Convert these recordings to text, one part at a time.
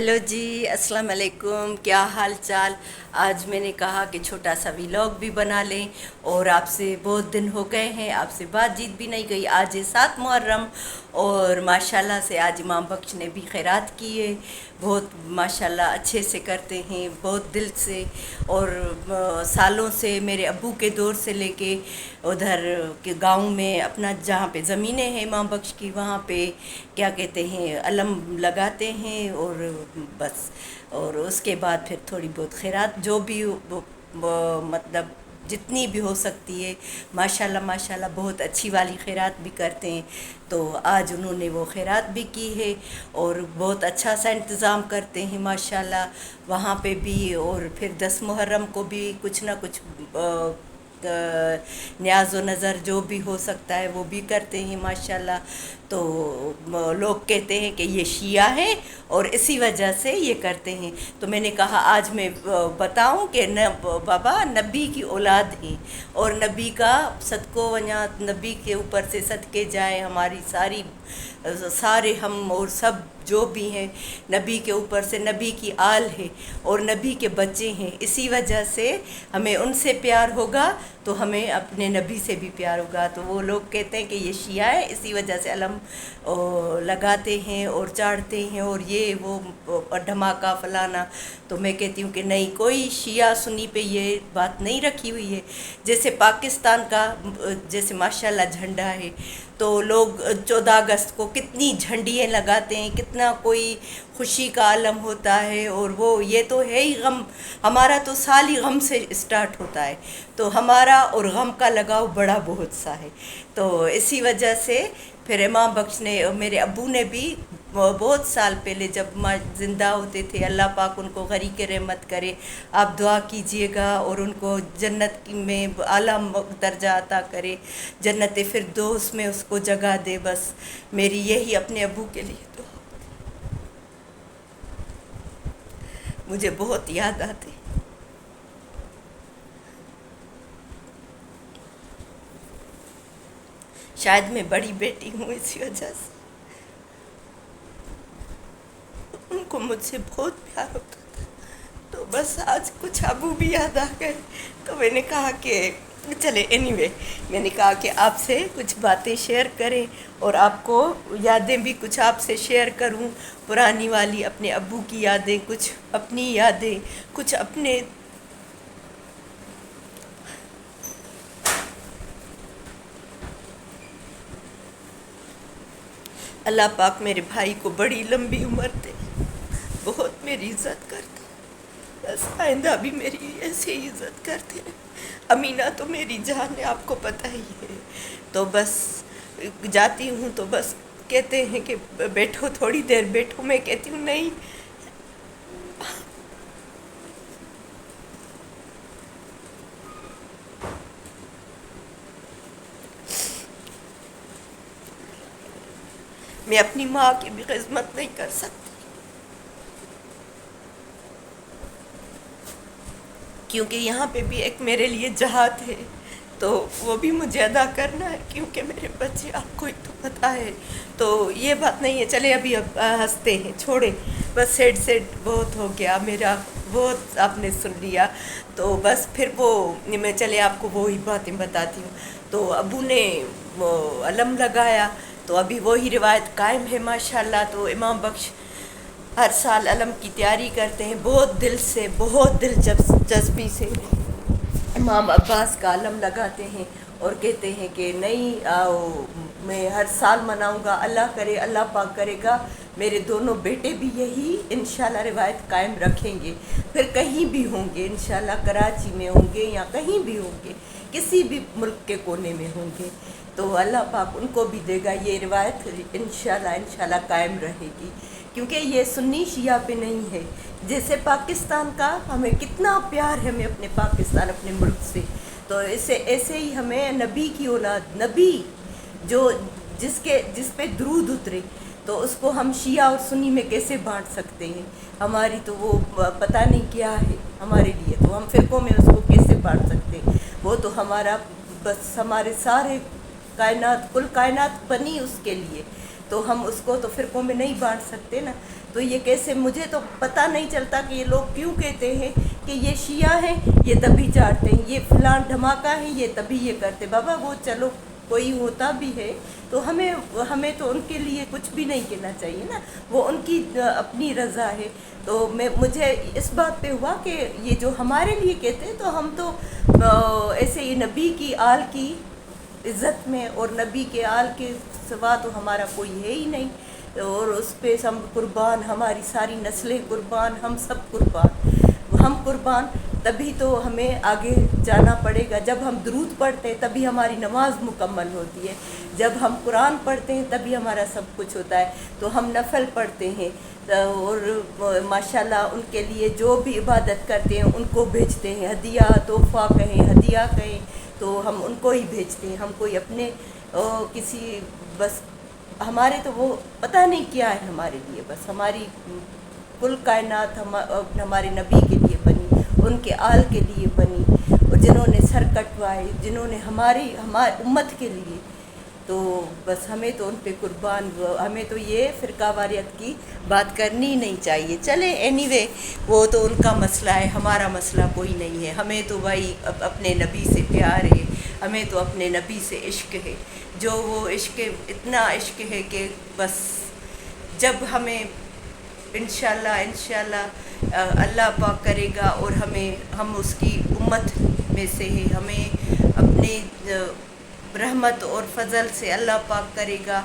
Hello जी, अस्सलाम वालेकुम। क्या हाल चाल। आज मैंने कहा कि छोटा सा व्लॉग भी बना लें, और आपसे बहुत दिन हो गए हैं, आपसे बातचीत भी नहीं गई। आज है 7 मुहर्रम, और माशाल्लाह से आज इमाम बख्श ने भी खैरात की है। बहुत माशाल्लाह अच्छे से करते हैं, बहुत दिल से। और सालों से मेरे अब्बू के दौर से लेके उधर के गांव में अपना जहाँ पे ज़मीनें हैं इमाम बख्श की, वहाँ पे क्या कहते हैं अलम लगाते हैं, और बस। और उसके बाद फिर थोड़ी बहुत खैरात जो भी मतलब जितनी भी हो सकती है, माशाल्लाह माशाल्लाह बहुत अच्छी वाली खैरात भी करते हैं। तो आज उन्होंने वो खैरात भी की है, और बहुत अच्छा सा इंतज़ाम करते हैं माशाल्लाह वहाँ पे भी। और फिर 10 मुहर्रम को भी कुछ ना कुछ न्याज़ व नज़र जो भी हो सकता है वो भी करते हैं माशाल्लाह। तो लोग कहते हैं कि ये शिया है और इसी वजह से ये करते हैं। तो मैंने कहा आज मैं बताऊं कि न बाबा नबी की औलाद हैं, और नबी का सदको वजा नबी के ऊपर से सदके जाए हमारी सारे हम और सब जो भी हैं नबी के ऊपर से, नबी की आल है और नबी के बच्चे हैं। इसी वजह से हमें उनसे प्यार होगा तो हमें अपने नबी से भी प्यार होगा। तो वो लोग कहते हैं कि ये शिया है, इसी वजह से अलम लगाते हैं और चाड़ते हैं, और ये वो धमाका फलाना। तो मैं कहती हूँ कि नहीं, कोई शिया सुन्नी पे ये बात नहीं रखी हुई है। जैसे पाकिस्तान का जैसे माशाल्लाह झंडा है, तो लोग 14 अगस्त को कितनी झंडियाँ लगाते हैं, कितना कोई खुशी का आलम होता है। और वो ये तो है ही गम, हमारा तो साल ही गम से स्टार्ट होता है, तो हमारा और गम का लगाव बड़ा बहुत सा है। तो इसी वजह से फिर इमाम बख्श ने, मेरे अब्बू ने भी बहुत साल पहले जब माँ ज़िंदा होते थे, अल्लाह पाक उनको गरीक़ रहमत करे, आप दुआ कीजिएगा और उनको जन्नत में आला दर्जा अता करे, जन्नत फिरदौस में उसको जगह दे। बस मेरी यही अपने अब्बू के लिए दुआ। मुझे बहुत याद आते। शायद मैं बड़ी बेटी हूँ, इसी वजह से उनको मुझसे बहुत प्यार होता था। तो बस आज कुछ अबू भी याद आ गए, तो मैंने कहा कि चले एनीवे, मैंने कहा कि आपसे कुछ बातें शेयर करें और आपको यादें भी कुछ आपसे शेयर करूं, पुरानी वाली अपने अब्बू की यादें, कुछ अपनी यादें, कुछ अपने। अल्लाह पाक मेरे भाई को बड़ी लंबी उम्र दे, बहुत मेरी इज़्ज़त करते, बस आइंदा भी मेरी ऐसे ही इज़्ज़त करते हैं। अमीना तो मेरी जान है, आपको पता ही है। तो बस जाती हूँ तो बस कहते हैं कि बैठो, थोड़ी देर बैठो। मैं कहती हूँ नहीं, मैं अपनी माँ की भी खिदमत नहीं कर सकती, क्योंकि यहाँ पे भी एक मेरे लिए जहाद है, तो वो भी मुझे अदा करना है, क्योंकि मेरे बच्चे, आपको ही तो पता है। तो ये बात नहीं है, चले अभी अब हंसते हैं, छोड़े बस। सेट बहुत हो गया मेरा, बहुत आपने सुन लिया। तो बस फिर वो मैं चले आपको वो ही बातें बताती हूँ। तो अबू ने वो अलम लगाया, तो अभी वही रिवायत कायम है माशाल्लाह। तो इमाम बख्श हर साल अलम की तैयारी करते हैं, बहुत दिल से, बहुत दिलचस्पी से इमाम अब्बास का अलम लगाते हैं, और कहते हैं कि नहीं आओ, मैं हर साल मनाऊंगा, अल्लाह करे, अल्लाह पाक करेगा मेरे दोनों बेटे भी यही इंशाल्लाह रिवायत कायम रखेंगे। फिर कहीं भी होंगे इंशाल्लाह, कराची में होंगे या कहीं भी होंगे, किसी भी मुल्क के कोने में होंगे, तो अल्लाह पाक उनको भी देगा। ये रिवायत इंशाल्लाह इंशाल्लाह कायम रहेगी, क्योंकि ये सुन्नी शिया पे नहीं है। जैसे पाकिस्तान का हमें कितना प्यार है, हमें अपने पाकिस्तान, अपने मुल्क से, तो ऐसे ही हमें नबी की औलाद, नबी जो जिस पे दरूद उतरे, तो उसको हम शिया और सुन्नी में कैसे बांट सकते हैं। हमारी तो वो पता नहीं क्या है हमारे लिए, तो हम फ़िरक़ों में उसको कैसे बांट सकते हैं। वो तो हमारा बस, हमारे सारे कायनात, कुल कायनात बनी उसके लिए, तो हम उसको तो फ़िरक़ों में नहीं बांट सकते ना। تو یہ کیسے، مجھے تو پتہ نہیں چلتا کہ یہ لوگ کیوں کہتے ہیں کہ یہ شیعہ ہیں یہ تبھی چاٹتے ہیں، یہ فلاں دھماکہ ہیں یہ تبھی یہ کرتے۔ بابا وہ چلو کوئی ہوتا بھی ہے تو ہمیں تو ان کے لیے کچھ بھی نہیں کہنا چاہیے نا، وہ ان کی اپنی رضا ہے۔ تو مجھے اس بات پہ ہوا کہ یہ جو ہمارے لیے کہتے ہیں تو ہم تو ایسے ہی نبی کی آل کی عزت میں، اور نبی کے آل کے سوا تو ہمارا کوئی ہے ہی نہیں، اور اس پہ ہم قربان، ہماری ساری نسلیں قربان، ہم سب قربان، ہم قربان۔ تبھی تو ہمیں آگے جانا پڑے گا۔ جب ہم درود پڑھتے ہیں تبھی ہماری نماز مکمل ہوتی ہے، جب ہم قرآن پڑھتے ہیں تبھی ہمارا سب کچھ ہوتا ہے۔ تو ہم نفل پڑھتے ہیں، اور ماشاءاللہ ان کے لیے جو بھی عبادت کرتے ہیں ان کو بھیجتے ہیں، ہدیہ تحفہ کہیں، ہدیہ کہیں تو ہم ان کو ہی بھیجتے ہیں، ہم کوئی اپنے کسی، بس ہمارے تو وہ پتہ نہیں کیا ہے ہمارے لیے، بس ہماری کل کائنات ہمارے نبی کے لیے بنی، ان کے آل کے لیے بنی، اور جنہوں نے سر کٹوائے، جنہوں نے ہماری امت کے لیے، تو بس ہمیں تو ان پہ قربان، ہمیں تو یہ فرقہ واریت کی بات کرنی ہی نہیں چاہیے۔ چلے اینی وے وہ تو ان کا مسئلہ ہے، ہمارا مسئلہ کوئی نہیں ہے۔ ہمیں تو بھائی اپنے نبی سے پیار ہے، ہمیں تو اپنے نبی سے عشق ہے، جو وہ عشق، اتنا عشق ہے کہ بس جب ہمیں انشاءاللہ اللہ پاک کرے گا اور ہم اس کی امت میں سے ہیں، ہمیں اپنے رحمت اور فضل سے اللہ پاک کرے گا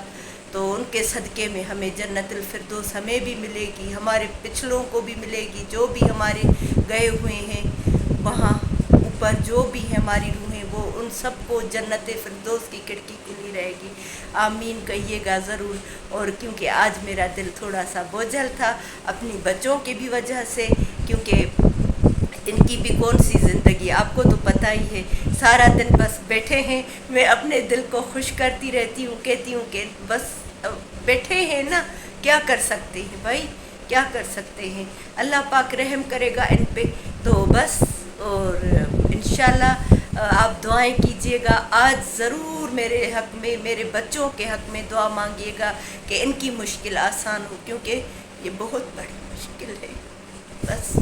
تو ان کے صدقے میں ہمیں جنت الفردوس ہمیں بھی ملے گی، ہمارے پچھلوں کو بھی ملے گی، جو بھی ہمارے گئے ہوئے ہیں وہاں اوپر جو بھی ہیں ہماری روحیں، وہ ان سب کو جنت فردوس کی کھڑکی کھلی رہے گی۔ آمین کہیے گا ضرور۔ اور کیونکہ آج میرا دل تھوڑا سا بوجھل تھا اپنی بچوں کی بھی وجہ سے، کیونکہ ان کی بھی کون سی زندگی، آپ کو تو پتہ ہی ہے، سارا دن بس بیٹھے ہیں، میں اپنے دل کو خوش کرتی رہتی ہوں، کہتی ہوں کہ بس بیٹھے ہیں نا، کیا کر سکتے ہیں بھائی، کیا کر سکتے ہیں، اللہ پاک رحم کرے گا ان پہ تو بس۔ اور انشاءاللہ آپ دعائیں کیجئے گا، آج ضرور میرے حق میں، میرے بچوں کے حق میں دعا مانگیے گا کہ ان کی مشکل آسان ہو، کیونکہ یہ بہت بڑی مشکل ہے۔ بس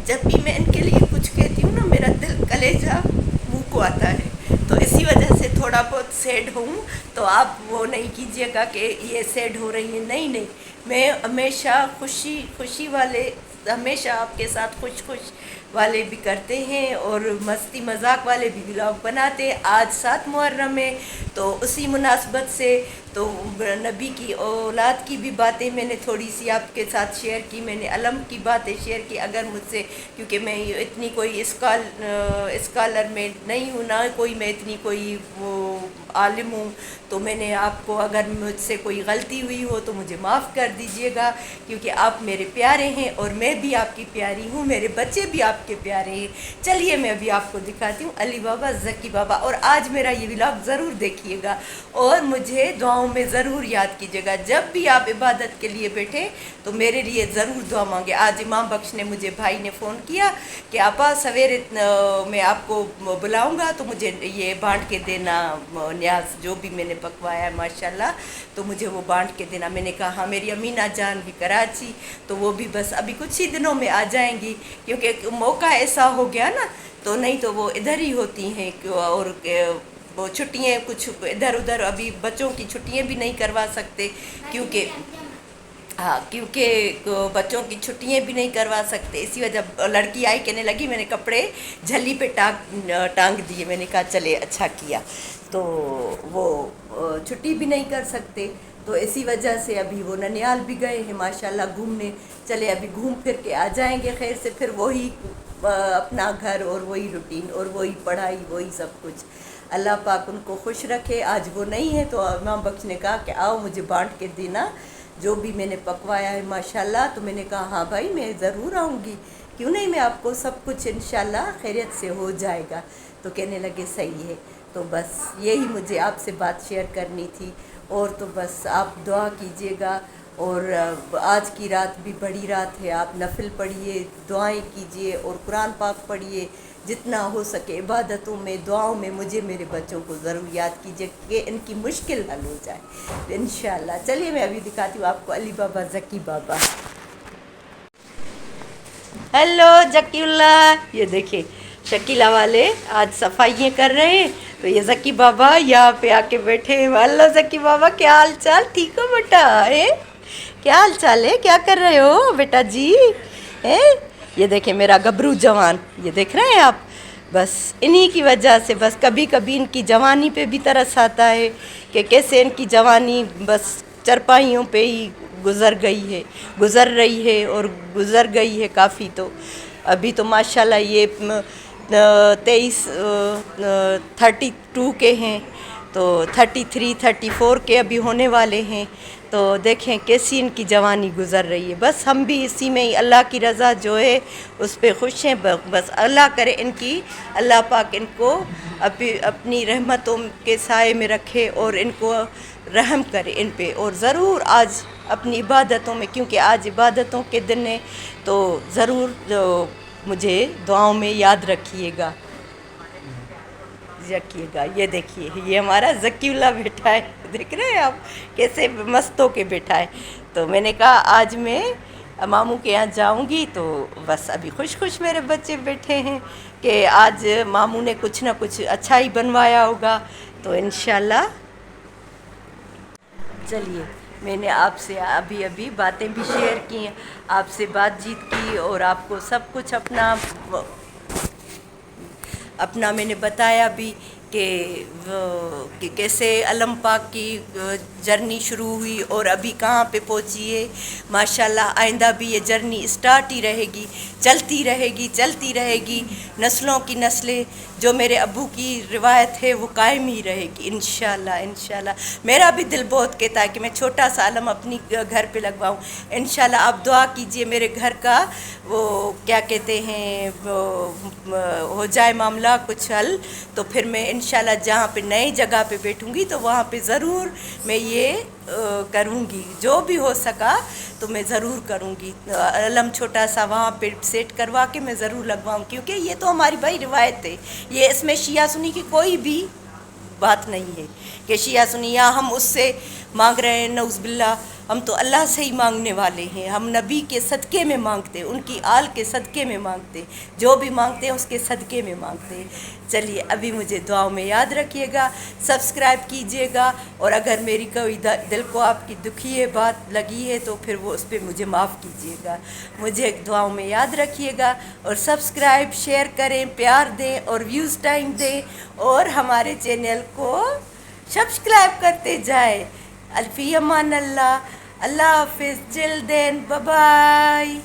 جب بھی میں ان کے لیے کچھ کہتی ہوں نا، میرا دل کلیجہ منہ کو آتا ہے، تو اسی وجہ سے تھوڑا بہت سیڈ ہوں، تو آپ وہ نہیں کیجئے گا کہ یہ سیڈ ہو رہی ہیں، نہیں نہیں، میں ہمیشہ خوشی والے، ہمیشہ آپ کے ساتھ خوش والے بھی کرتے ہیں، اور مستی مذاق والے بھی ولاگ بناتے ہیں۔ آج 7 محرم ہے تو اسی مناسبت سے تو نبی کی اولاد کی بھی باتیں میں نے تھوڑی سی آپ کے ساتھ شیئر کی، میں نے علم کی باتیں شیئر کی۔ اگر مجھ سے، کیونکہ میں اتنی کوئی اسکالر میں نہیں ہوں، نہ کوئی میں اتنی کوئی وہ عالم ہوں، تو میں نے آپ کو، اگر مجھ سے کوئی غلطی ہوئی ہو تو مجھے معاف کر دیجئے گا، کیونکہ آپ میرے پیارے ہیں اور میں بھی آپ کی پیاری ہوں، میرے بچے بھی آپ کے پیارے ہیں۔ چلیے میں ابھی آپ کو دکھاتی ہوں علی بابا، ذکی بابا، اور آج میرا یہ ولاگ ضرور دیکھیے گا اور مجھے دعاؤں میں ضرور یاد کیجیے گا۔ جب بھی آپ عبادت کے لیے بیٹھے تو میرے لیے ضرور دعا مانگے۔ آج امام بخش نے مجھے، بھائی نے فون کیا کہ آپا سویرے میں آپ کو بلاؤں گا تو مجھے یہ بانٹ کے دینا، نیاز جو بھی میں نے پکوایا ہے ماشاءاللہ، تو مجھے وہ بانٹ کے دینا۔ میں نے کہا ہاں، میری امینہ جان بھی کراچی، تو وہ بھی بس ابھی کچھ ہی دنوں میں آ جائیں گی، کیونکہ موقع ایسا ہو گیا نا، تو نہیں تو وہ ادھر ہی ہوتی ہیں، اور وہ چھٹیاں کچھ ادھر ادھر، ابھی بچوں کی چھٹیاں بھی نہیں کروا سکتے، کیونکہ بچوں کی چھٹیاں بھی نہیں کروا سکتے، اسی وجہ لڑکی آئی کہنے لگی میں نے کپڑے جھلی پہ ٹانگ دیے، میں نے کہا چلے اچھا کیا، تو وہ چھٹی بھی نہیں کر سکتے، تو اسی وجہ سے ابھی وہ ننیال بھی گئے ہیں ماشاءاللہ گھومنے، چلے ابھی گھوم پھر کے آ جائیں گے خیر سے، پھر وہی اپنا گھر اور وہی روٹین اور وہی پڑھائی، وہی سب کچھ۔ اللہ پاک ان کو خوش رکھے۔ آج وہ نہیں ہے تو امام بخش نے کہا کہ آؤ مجھے بانٹ کے دینا جو بھی میں نے پکوایا ہے ماشاءاللہ، تو میں نے کہا ہاں بھائی میں ضرور آؤں گی، کیوں نہیں، میں آپ کو سب کچھ انشاءاللہ خیریت سے ہو جائے گا، تو کہنے لگے صحیح ہے۔ تو بس یہی مجھے آپ سے بات شیئر کرنی تھی، اور تو بس آپ دعا کیجئے گا، اور آج کی رات بھی بڑی رات ہے، آپ نفل پڑھیے، دعائیں کیجئے اور قرآن پاک پڑھیے، جتنا ہو سکے عبادتوں میں، دعاؤں میں مجھے، میرے بچوں کو ضرور یاد کیجئے کہ ان کی مشکل حل ہو جائے انشاءاللہ۔ چلیے میں ابھی دکھاتی ہوں آپ کو علی بابا، ذکی بابا۔ हेलो जकीउल्ला, ये देखिए शकीला वाले आज सफाइयाँ कर रहे हैं, तो ये जकी बाबा यहाँ पे आके बैठे हैं। हेलो जकी बाबा, क्या हाल चाल, ठीक हो बेटा? है क्या हाल चाल है, क्या कर रहे हो बेटा जी? है ये देखे मेरा गबरू जवान, ये देख रहे हैं आप। बस इन्हीं की वजह से बस कभी कभी इनकी जवानी पे भी तरस आता है कि कैसे इनकी जवानी बस चरपाइयों पे ही गुज़र रही है और गुज़र गई है काफ़ी। तो अभी तो माशाल्लाह ये 32 के हैं, तो 33-34 के अभी होने वाले हैं। तो देखें कैसी इनकी जवानी गुज़र रही है। बस हम भी इसी में ही अल्लाह की रज़ा जो है उस पे खुश हैं। बस अल्लाह करे अल्लाह पाक इनको अपनी रहमतों के साए में रखे और इनको रहम करे इन पे। और ज़रूर आज अपनी इबादतों में, क्योंकि आज इबादतों के दिन है, तो ज़रूर मुझे दुआओं में याद रखिएगा। ये देखिए ये हमारा ज़कीउल्ला बैठा है, देख रहे हैं आप कैसे मस्त होके बैठा है। तो मैंने कहा आज मैं मामू के यहाँ जाऊंगी, तो बस अभी खुश मेरे बच्चे बैठे हैं कि आज मामू ने कुछ ना कुछ अच्छा ही बनवाया होगा। तो इंशाल्लाह चलिए, मैंने आपसे अभी बातें भी शेयर की, आपसे बातचीत की और आपको सब कुछ अपना मैंने बताया भी कि कैसे अलम पाक की जर्नी शुरू हुई और अभी कहाँ पे पहुँची है। माशाल्लाह आइंदा भी ये जर्नी स्टार्ट ही रहेगी, चलती रहेगी। नस्लों की नस्लें जो मेरे अब्बू की रिवायत है वो कायम ही रहेगी इंशाल्लाह। मेरा भी दिल बहुत कहता है कि मैं छोटा सा अलम अपनी घर पे लगवाऊँ। इंशाल्लाह आप दुआ कीजिए मेरे घर का वो क्या कहते हैं वो हो जाए मामला कुछ हल, तो फिर मैं इंशाल्लाह जहाँ पे नई जगह पे बैठूँगी तो वहाँ पे ज़रूर मैं ये करूँगी। जो भी हो सका तो मैं ज़रूर करूँगी। अलम छोटा सा वहाँ पे सेट करवा के मैं ज़रूर लगवाऊँ, क्योंकि ये तो हमारी भाई रिवायत है। ये इसमें शिया सुन्नी की कोई भी बात नहीं है कि शिया सुन्नी या हम उससे मांग रहे हैं, नऊज़ बिल्ला। हम तो अल्लाह से ही मांगने वाले हैं। हम नबी के सदक़े में मांगते, उनकी आल के सदक़े में मांगते, जो भी मांगते हैं उसके सदक़े में मांगते हैं। चलिए अभी मुझे दुआओं में याद रखिएगा, सब्सक्राइब कीजिएगा, और अगर मेरी कोई दिल को आपकी दुखी है बात लगी है तो फिर वो उस पर मुझे माफ़ कीजिएगा। मुझे दुआओं में याद रखिएगा और सब्सक्राइब शेयर करें, प्यार दें और व्यूज़ टाइम दें, और हमारे चैनल को सब्सक्राइब करते जाए। अल्फ़ी अमान अल्लाह, अल्लाह हाफ़िज़, चिल देन, बाय बाय।